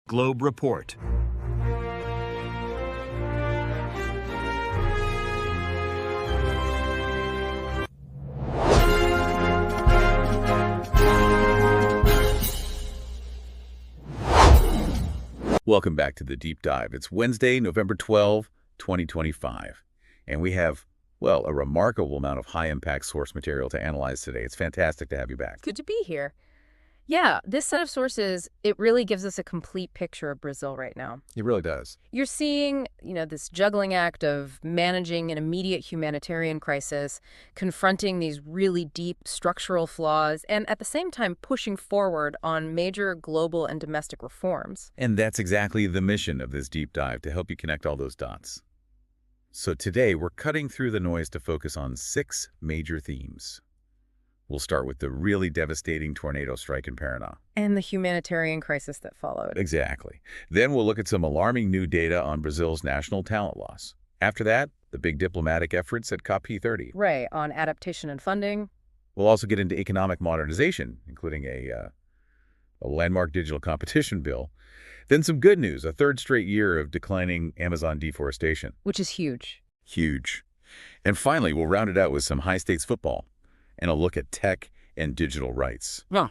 Globe Report. Welcome back to the Deep Dive. It's Wednesday, November 12, 2025, and we have, well, a remarkable amount of high-impact source material to analyze today. It's fantastic to have you back. Good to be here. Yeah, this set of sources, it really gives us a complete picture of Brazil right now. It really does. You're seeing, this juggling act of managing an immediate humanitarian crisis, confronting these really deep structural flaws, and at the same time pushing forward on major global and domestic reforms. And that's exactly the mission of this deep dive, to help you connect all those dots. So today, we're cutting through the noise to focus on 6 major themes. We'll start with the really devastating tornado strike in Paraná. And the humanitarian crisis that followed. Exactly. Then we'll look at some alarming new data on Brazil's national talent loss. After that, the big diplomatic efforts at COP30. Right, on adaptation and funding. We'll also get into economic modernization, including a landmark digital competition bill. Then some good news, a 3rd straight year of declining Amazon deforestation. Which is huge. Huge. And finally, we'll round it out with some high-stakes football and a look at tech and digital rights. Huh.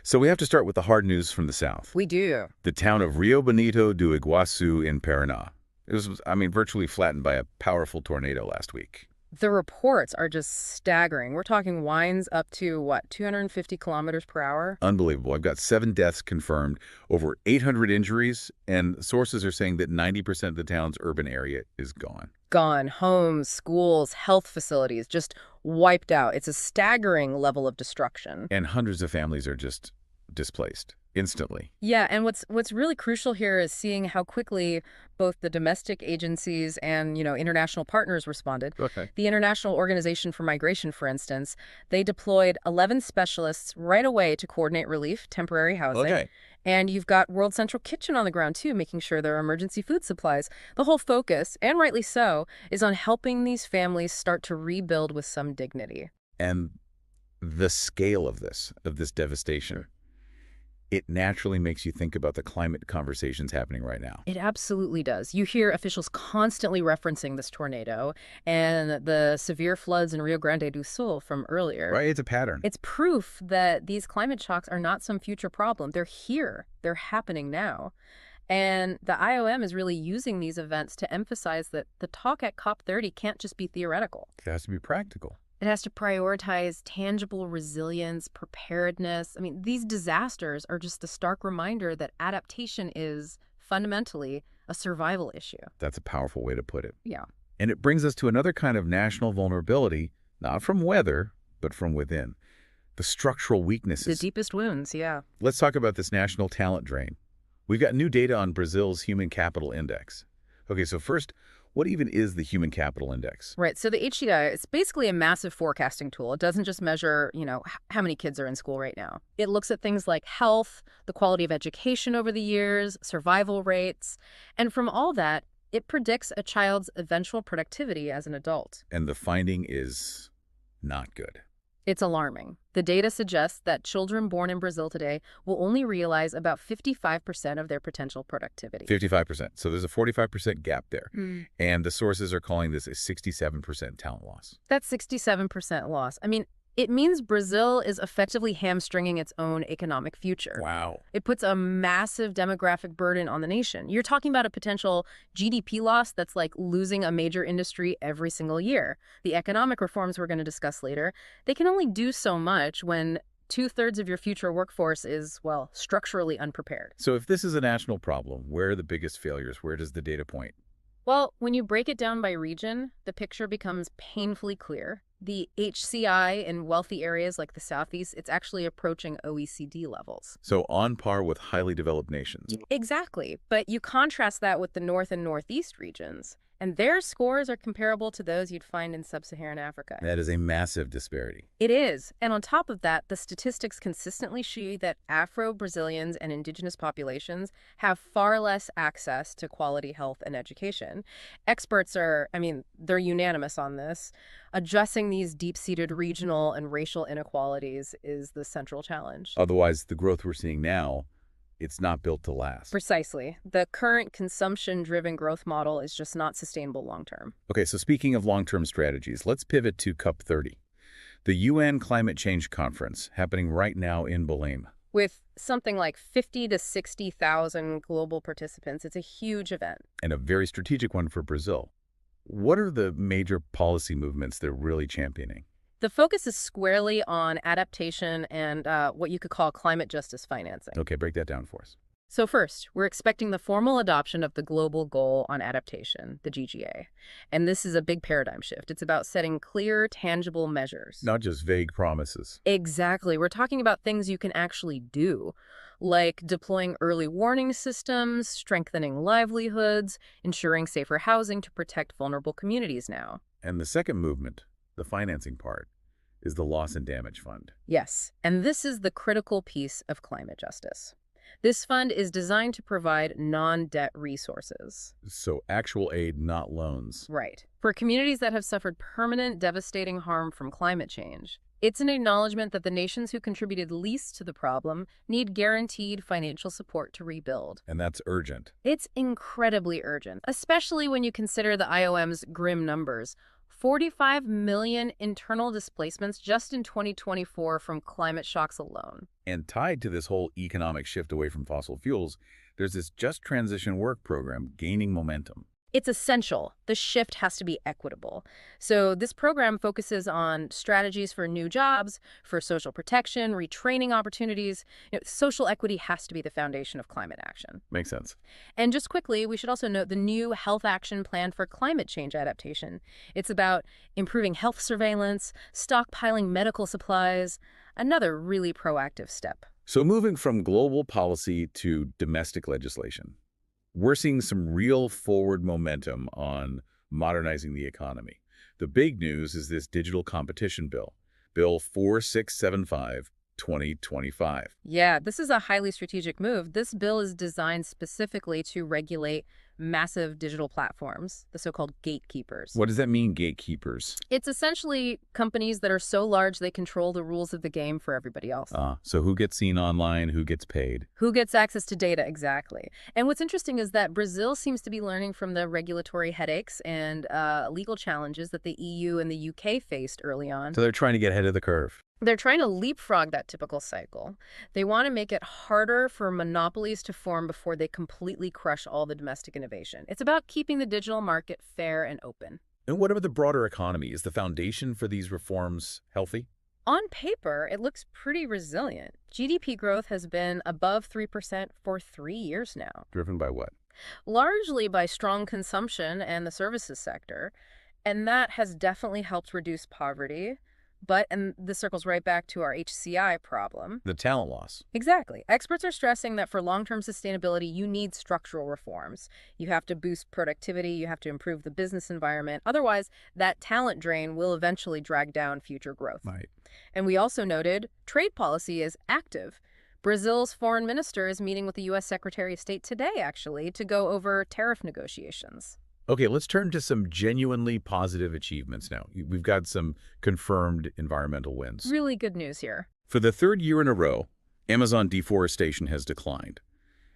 So we have to start with the hard news from the south. We do. The town of Rio Bonito do Iguaçu in Paraná. It was, virtually flattened by a powerful tornado last week. The reports are just staggering. We're talking winds up to, 250 kilometers per hour? Unbelievable. I've got 7 deaths confirmed, over 800 injuries, and sources are saying that 90% of the town's urban area is gone. Gone. Homes, schools, health facilities, just wiped out. It's a staggering level of destruction. And hundreds of families are just displaced instantly. Yeah, and what's really crucial here is seeing how quickly both the domestic agencies and, international partners responded. Okay. The International Organization for Migration, for instance, they deployed 11 specialists right away to coordinate relief, temporary housing. Okay. And you've got World Central Kitchen on the ground, too, making sure there are emergency food supplies. The whole focus, and rightly so, is on helping these families start to rebuild with some dignity. And the scale of this devastation, it naturally makes you think about the climate conversations happening right now. It absolutely does. You hear officials constantly referencing this tornado and the severe floods in Rio Grande do Sul from earlier. Right, it's a pattern. It's proof that these climate shocks are not some future problem. They're here. They're happening now. And the IOM is really using these events to emphasize that the talk at COP30 can't just be theoretical. It has to be practical. It has to prioritize tangible resilience, preparedness. These disasters are just a stark reminder that adaptation is fundamentally a survival issue. That's a powerful way to put it. Yeah. And it brings us to another kind of national vulnerability, not from weather, but from within. The structural weaknesses. The deepest wounds, yeah. Let's talk about this national talent drain. We've got new data on Brazil's Human Capital Index. Okay, so first, what even is the Human Capital Index? Right. So the HCI, it's basically a massive forecasting tool. It doesn't just measure, how many kids are in school right now. It looks at things like health, the quality of education over the years, survival rates. And from all that, it predicts a child's eventual productivity as an adult. And the finding is not good. It's alarming. The data suggests that children born in Brazil today will only realize about 55% of their potential productivity. 55%. So there's a 45% gap there. And the sources are calling this a 67% talent loss. That's 67% loss. It means Brazil is effectively hamstringing its own economic future. Wow. It puts a massive demographic burden on the nation. You're talking about a potential GDP loss that's like losing a major industry every single year. The economic reforms we're going to discuss later, they can only do so much when 2/3 of your future workforce is, structurally unprepared. So if this is a national problem, where are the biggest failures? Where does the data point? Well, when you break it down by region, the picture becomes painfully clear. The HCI in wealthy areas like the Southeast, it's actually approaching OECD levels. So on par with highly developed nations. Exactly. But you contrast that with the North and Northeast regions, and their scores are comparable to those you'd find in sub-Saharan Africa. That is a massive disparity. It is. And on top of that, the statistics consistently show that Afro-Brazilians and indigenous populations have far less access to quality health and education. Experts are, they're unanimous on this. Addressing these deep-seated regional and racial inequalities is the central challenge. Otherwise, the growth we're seeing now It's not built to last. Precisely. The current consumption-driven growth model is just not sustainable long-term. Okay, so speaking of long-term strategies, let's pivot to COP30, the UN Climate Change Conference happening right now in Belém. With something like 50 to 60,000 global participants, it's a huge event. And a very strategic one for Brazil. What are the major policy movements they're really championing? The focus is squarely on adaptation and what you could call climate justice financing. Okay, break that down for us. So first, we're expecting the formal adoption of the Global Goal on Adaptation, the GGA. And this is a big paradigm shift. It's about setting clear, tangible measures. Not just vague promises. Exactly. We're talking about things you can actually do, like deploying early warning systems, strengthening livelihoods, ensuring safer housing to protect vulnerable communities now. And the second movement, the financing part, is the Loss and Damage Fund. Yes, and this is the critical piece of climate justice. This fund is designed to provide non-debt resources. So actual aid, not loans. Right. For communities that have suffered permanent, devastating harm from climate change. It's an acknowledgement that the nations who contributed least to the problem need guaranteed financial support to rebuild. And that's urgent. It's incredibly urgent, especially when you consider the IOM's grim numbers. 45 million internal displacements just in 2024 from climate shocks alone. And tied to this whole economic shift away from fossil fuels, there's this Just Transition Work program gaining momentum. It's essential. The shift has to be equitable. So this program focuses on strategies for new jobs, for social protection, retraining opportunities. Social equity has to be the foundation of climate action. Makes sense. And just quickly, we should also note the new Health Action Plan for Climate Change Adaptation. It's about improving health surveillance, stockpiling medical supplies, another really proactive step. So moving from global policy to domestic legislation, we're seeing some real forward momentum on modernizing the economy. The big news is this digital competition bill, Bill 4675/2025. Yeah, this is a highly strategic move. This bill is designed specifically to regulate massive digital platforms, the so-called gatekeepers. What does that mean, gatekeepers? It's essentially companies that are so large they control the rules of the game for everybody else. So who gets seen online, who gets paid? Who gets access to data, exactly. And what's interesting is that Brazil seems to be learning from the regulatory headaches and legal challenges that the EU and the UK faced early on. So they're trying to get ahead of the curve. They're trying to leapfrog that typical cycle. They want to make it harder for monopolies to form before they completely crush all the domestic innovation. It's about keeping the digital market fair and open. And what about the broader economy? Is the foundation for these reforms healthy? On paper, it looks pretty resilient. GDP growth has been above 3% for 3 years now. Driven by what? Largely by strong consumption and the services sector. And that has definitely helped reduce poverty. But, and this circles right back to our HCI problem. The talent loss. Exactly. Experts are stressing that for long-term sustainability, you need structural reforms. You have to boost productivity, you have to improve the business environment. Otherwise, that talent drain will eventually drag down future growth. Right. And we also noted trade policy is active. Brazil's foreign minister is meeting with the U.S. Secretary of State today, actually, to go over tariff negotiations. Okay, let's turn to some genuinely positive achievements now. We've got some confirmed environmental wins. Really good news here. For the third year in a row, Amazon deforestation has declined.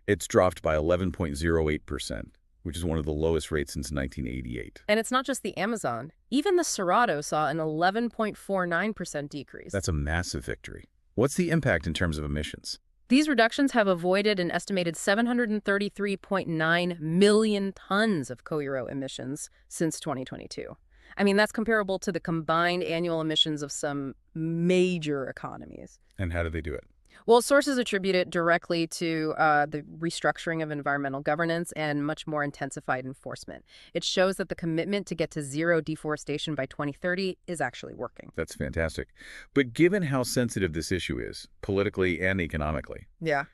It's dropped by 11.08%, which is one of the lowest rates since 1988. And it's not just the Amazon. Even the Cerrado saw an 11.49% decrease. That's a massive victory. What's the impact in terms of emissions? These reductions have avoided an estimated 733.9 million tons of co-Euro emissions since 2022. I mean, that's comparable to the combined annual emissions of some major economies. And how do they do it? Well, sources attribute it directly to the restructuring of environmental governance and much more intensified enforcement. It shows that the commitment to get to zero deforestation by 2030 is actually working. That's fantastic. But given how sensitive this issue is, politically and economically,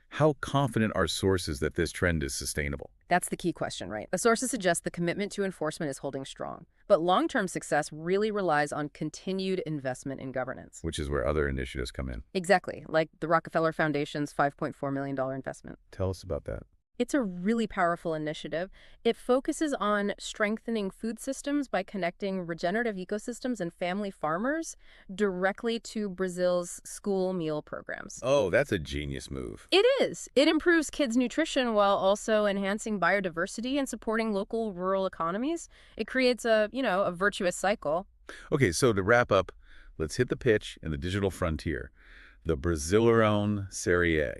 how confident are sources that this trend is sustainable? That's the key question, right? The sources suggest the commitment to enforcement is holding strong. But long-term success really relies on continued investment in governance. Which is where other initiatives come in. Exactly, like the Rockefeller Foundation's $5.4 million investment. Tell us about that. It's a really powerful initiative. It focuses on strengthening food systems by connecting regenerative ecosystems and family farmers directly to Brazil's school meal programs. Oh, that's a genius move. It is. It improves kids' nutrition while also enhancing biodiversity and supporting local rural economies. It creates a virtuous cycle. Okay, so to wrap up, let's hit the pitch in the digital frontier. The Brasileirão Serie A.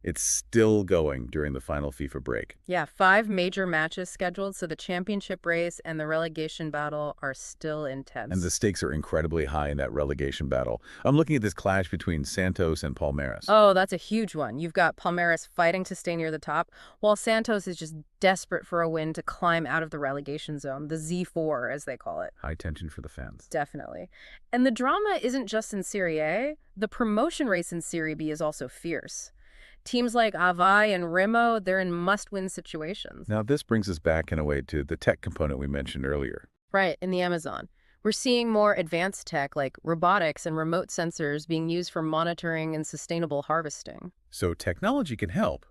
It's still going during the final FIFA break. Yeah, 5 major matches scheduled, so the championship race and the relegation battle are still And the intense. stakes are incredibly high in that relegation battle. I'm looking at this clash between Santos and Palmeiras. Oh, that's a huge one. You've got Palmeiras fighting to stay near the top, while Santos is just desperate for a win to climb out of the relegation zone, the Z4, as they call it. High tension for the fans. Definitely. And the drama isn't just in Serie A. The promotion race in Serie B is also fierce. Teams like Avai and Remo, they're in must-win situations. Now, this brings us back in a way to the tech component we mentioned earlier. Right, in the Amazon. We're seeing more advanced tech like robotics and remote sensors being used for monitoring and sustainable harvesting. So technology can help,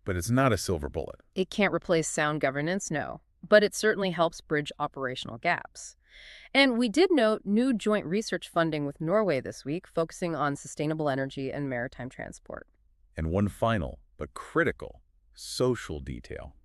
but it's not a silver bullet. It can't replace sound governance, no, but it certainly helps bridge operational gaps. And we did note new joint research funding with Norway this week, focusing on sustainable energy and maritime transport. And one final, but critical, social detail.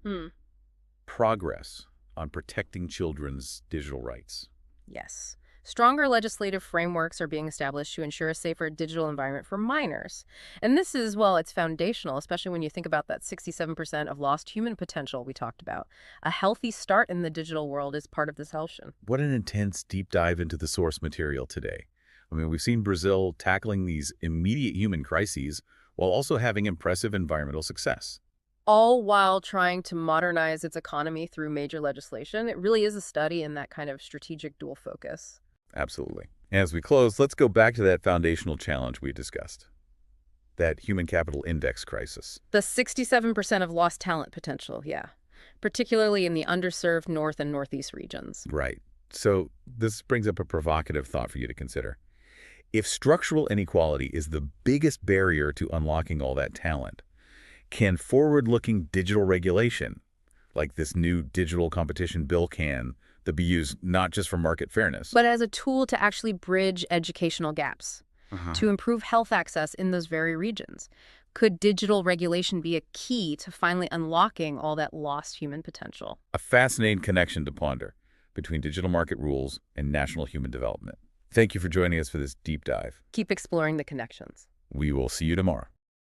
Progress on protecting children's digital rights. Yes. Stronger legislative frameworks are being established to ensure a safer digital environment for minors. And this is, well, it's foundational, especially when you think about that 67% of lost human potential we talked about. A healthy start in the digital world is part of this solution. What an intense deep dive into the source material today. I mean, we've seen Brazil tackling these immediate human crises while also having impressive environmental success. All while trying to modernize its economy through major legislation. It really is a study in that kind of strategic dual focus. Absolutely. As we close, let's go back to that foundational challenge we discussed, that human capital index crisis. The 67% of lost talent potential, yeah, particularly in the underserved North and Northeast regions. Right. So this brings up a provocative thought for you to consider. If structural inequality is the biggest barrier to unlocking all that talent, can forward-looking digital regulation, like this new digital competition bill that be used not just for market fairness, But as a tool to actually bridge educational gaps, to improve health access in those very regions? Could digital regulation be a key to finally unlocking all that lost human potential? a fascinating connection to ponder between digital market rules and national human development. Thank you for joining us for this deep dive. Keep exploring the connections. We will see you tomorrow.